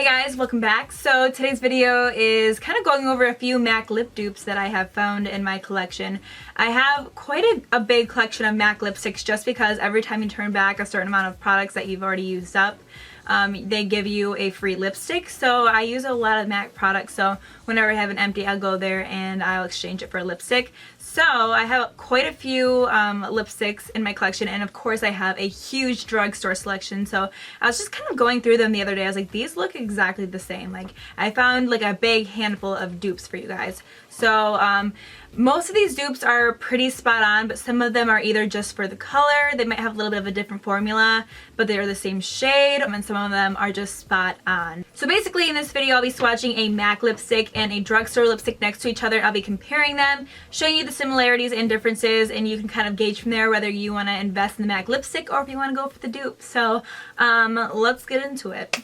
Hey guys, welcome back. So today's video is kind of going over a few MAC lip dupes that I have found in my collection. I have quite a big collection of MAC lipsticks just because every time you turn back a certain amount of products that you've already used up, they give you a free lipstick. So I use a lot of MAC products, so whenever I have an empty, I'll go there and I'll exchange it for a lipstick. So I have quite a few lipsticks in my collection, and of course I have a huge drugstore selection. So I was just kind of going through them the other day. I was like, these look exactly the same. Like, I found like a big handful of dupes for you guys. So most of these dupes are pretty spot on, but some of them are either just for the color, they might have a little bit of a different formula, but they are the same shade, and some of them are just spot on. So basically in this video I'll be swatching a MAC lipstick and a drugstore lipstick next to each other. I'll be comparing them, showing you the similarities and differences, and you can kind of gauge from there whether you want to invest in the MAC lipstick or if you want to go for the dupe. So let's get into it.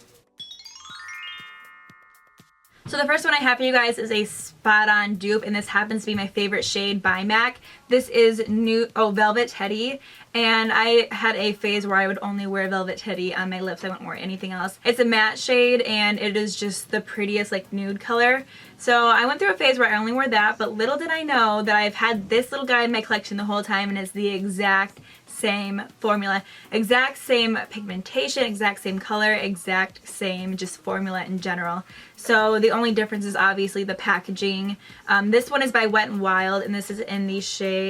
So the first one I have for you guys is a spot on dupe, and this happens to be my favorite shade by MAC. This is Nude, Velvet Teddy, and I had a phase where I would only wear Velvet Teddy on my lips. I wouldn't wear anything else. It's a matte shade and it is just the prettiest like nude color. So I went through a phase where I only wore that, but little did I know that I've had this little guy in my collection the whole time, and it's the exact same formula, exact same pigmentation, exact same color, exact same just formula in general. So the only difference is obviously the packaging. This one is by Wet n Wild, and this is in the shade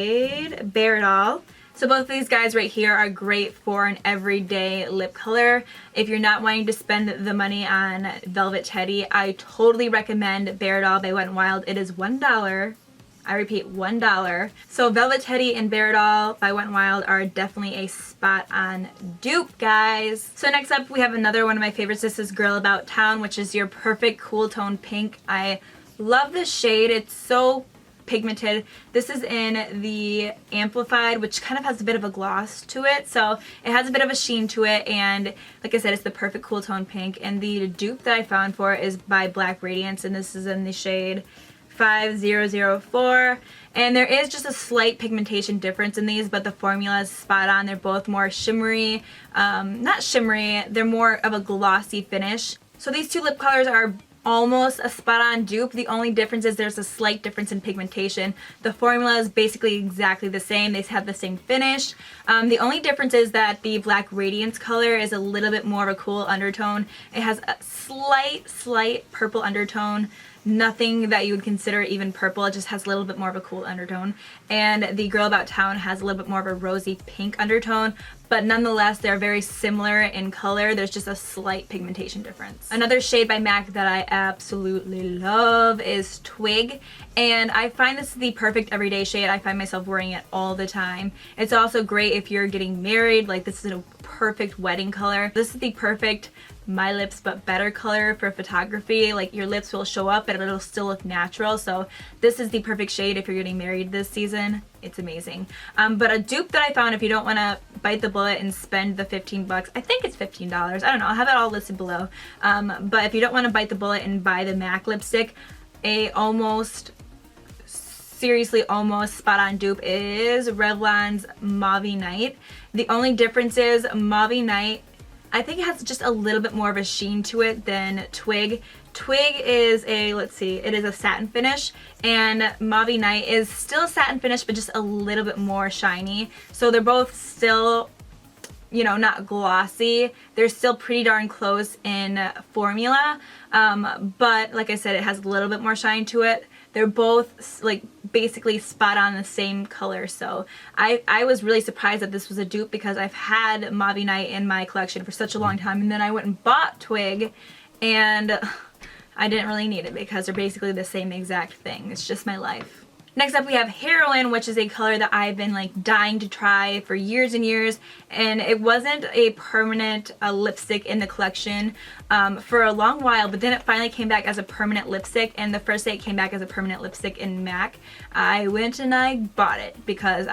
Bare It All. So both of these guys right here are great for an everyday lip color. If you're not wanting to spend the money on Velvet Teddy, I totally recommend Bare It All by Wet n Wild. It is $1. I repeat, $1. So Velvet Teddy and Bare It All by Wet n Wild are definitely a spot on dupe, guys. So next up we have another one of my favorites. This is Girl About Town, which is your perfect cool tone pink. I love this shade. It's so pigmented. This is in the Amplified, which kind of has a bit of a gloss to it, so it has a bit of a sheen to it, and like I said, it's the perfect cool tone pink. And the dupe that I found for it is by Black Radiance, and this is in the shade 5004, and there is just a slight pigmentation difference in these, but the formula is spot on. They're both more shimmery, not shimmery, they're more of a glossy finish. So these two lip colors are almost a spot on dupe. The only difference is there's a slight difference in pigmentation. The formula is basically exactly the same. They have the same finish. The only difference is that the Black Radiance color is a little bit more of a cool undertone. It has a slight purple undertone. Nothing that you would consider even purple. It just has a little bit more of a cool undertone. And the Girl About Town has a little bit more of a rosy pink undertone, but nonetheless they're very similar in color. There's just a slight pigmentation difference. Another shade by MAC that I absolutely love is Twig, and I find this is the perfect everyday shade. I find myself wearing it all the time. It's also great if you're getting married. Like, this is a perfect wedding color. This is the perfect My Lips But Better color for photography. Like, your lips will show up and it'll still look natural. So this is the perfect shade if you're getting married this season. It's amazing. But a dupe that I found, if you don't want to bite the bullet and spend the 15 bucks, I think it's $15. I don't know. I'll have it all listed below. But if you don't want to bite the bullet and buy the MAC lipstick, a seriously almost spot on dupe is Revlon's Mauvy Night. The only difference is Mauvy Night, I think it has just a little bit more of a sheen to it than Twig. Twig is a, let's see, it is a satin finish, and Mauvy Night is still a satin finish but just a little bit more shiny. So they're both still, you know, not glossy. They're still pretty darn close in formula, but like I said, it has a little bit more shine to it. They're both like basically spot on the same color. So I was really surprised that this was a dupe because I've had Mauvy Night in my collection for such a long time, and then I went and bought Twig, and I didn't really need it because they're basically the same exact thing. It's just my life. Next up we have Heroine, which is a color that I've been like dying to try for years and years, and it wasn't a permanent lipstick in the collection for a long while, but then it finally came back as a permanent lipstick, and the first day it came back as a permanent lipstick in MAC, I went and I bought it because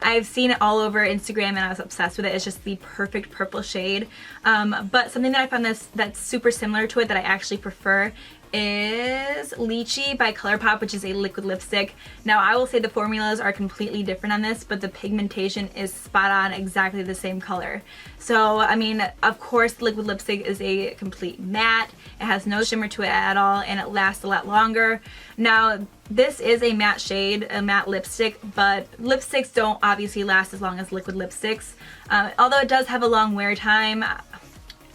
I've seen it all over Instagram and I was obsessed with it. It's just the perfect purple shade. But something that I found that's super similar to it that I actually prefer is Lychee by Colourpop, which is a liquid lipstick. Now I will say the formulas are completely different on this, but the pigmentation is spot on, exactly the same color. So I mean, of course liquid lipstick is a complete matte. It has no shimmer to it at all, and it lasts a lot longer. Now this is a matte shade, a matte lipstick, but lipsticks don't obviously last as long as liquid lipsticks. Although it does have a long wear time,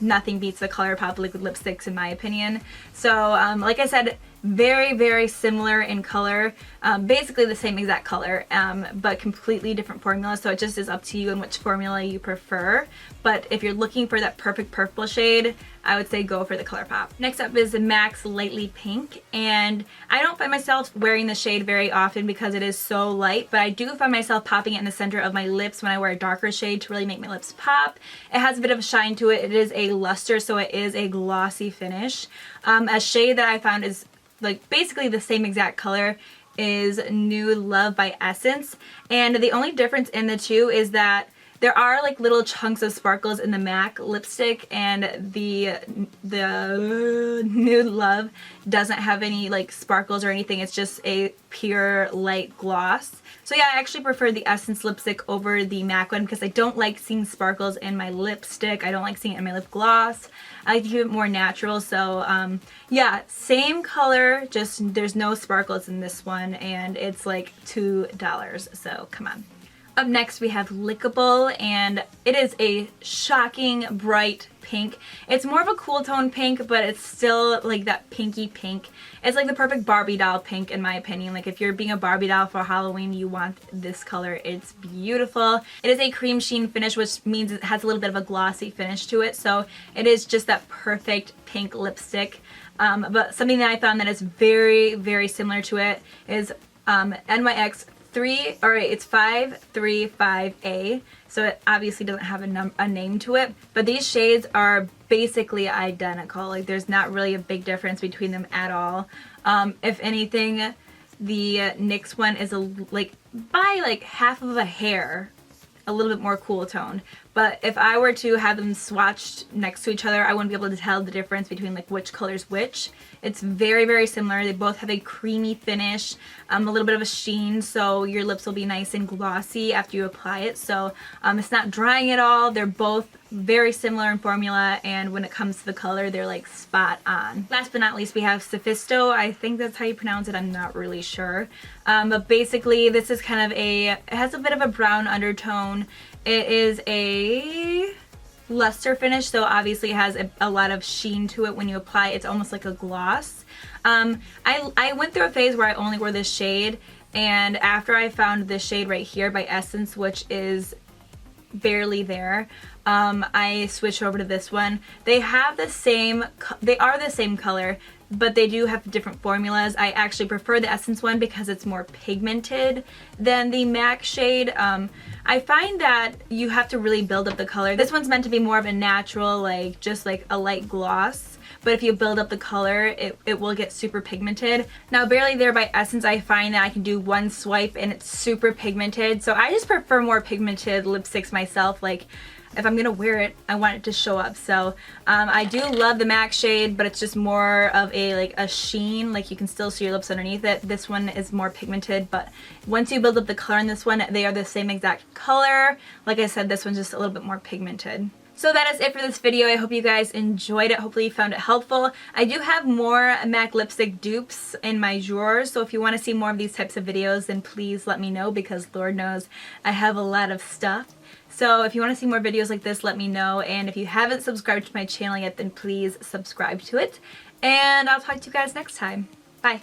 nothing beats the Colourpop liquid lipsticks in my opinion. So like I said, very, very similar in color, basically the same exact color, but completely different formula. So it just is up to you and which formula you prefer. But if you're looking for that perfect purple shade, I would say go for the Colourpop. Next up is the MAC's Lightly Pink, and I don't find myself wearing the shade very often because it is so light, but I do find myself popping it in the center of my lips when I wear a darker shade to really make my lips pop. It has a bit of a shine to it. It is a luster, so it is a glossy finish. A shade that I found is like basically the same exact color is Nude Love by Essence, and the only difference in the two is that there are like little chunks of sparkles in the MAC lipstick, and the Nude Love doesn't have any like sparkles or anything. It's just a pure light gloss. So yeah, I actually prefer the Essence lipstick over the MAC one because I don't like seeing sparkles in my lipstick. I don't like seeing it in my lip gloss. I like to keep it more natural. So yeah, same color, just there's no sparkles in this one, and it's like $2. So come on. Up next we have Lickable, and it is a shocking bright pink. It's more of a cool tone pink, but it's still like that pinky pink. It's like the perfect Barbie doll pink in my opinion. Like if you're being a Barbie doll for Halloween, you want this color. It's beautiful. It is a cream sheen finish, which means it has a little bit of a glossy finish to it. So it is just that perfect pink lipstick. But something that I found that is very, very similar to it is NYX 535A, so it obviously doesn't have a name to it, but these shades are basically identical. Like there's not really a big difference between them at all. If anything, the NYX one is like by like half of a hair a little bit more cool toned, but if I were to have them swatched next to each other, I wouldn't be able to tell the difference between like which color's which. It's very, very similar. They both have a creamy finish, a little bit of a sheen, so your lips will be nice and glossy after you apply it. So it's not drying at all. They're both very similar in formula, and when it comes to the color, they're like spot on. Last but not least, we have Sophisto. I think that's how you pronounce it. I'm not really sure. But basically, this is kind of it has a bit of a brown undertone. It is a luster finish, so obviously it has a lot of sheen to it when you apply. It's almost like a gloss. I went through a phase where I only wore this shade, and after I found this shade right here by Essence, which is barely there, I switched over to this one. They are the same color, but they do have different formulas. I actually prefer the Essence one because it's more pigmented than the MAC shade. I find that you have to really build up the color. This one's meant to be more of a natural, like just like a light gloss, but if you build up the color, it will get super pigmented. Now Barely There by Essence, I find that I can do one swipe and it's super pigmented, so I just prefer more pigmented lipsticks myself. Like if I'm gonna wear it, I want it to show up. So I do love the MAC shade, but it's just more of a sheen. Like you can still see your lips underneath it. This one is more pigmented, but once you build up the color in this one, they are the same exact color. Like I said, this one's just a little bit more pigmented. So that is it for this video. I hope you guys enjoyed it. Hopefully you found it helpful. I do have more MAC lipstick dupes in my drawers, so if you want to see more of these types of videos, then please let me know, because Lord knows I have a lot of stuff. So if you want to see more videos like this, let me know. And if you haven't subscribed to my channel yet, then please subscribe to it. And I'll talk to you guys next time. Bye.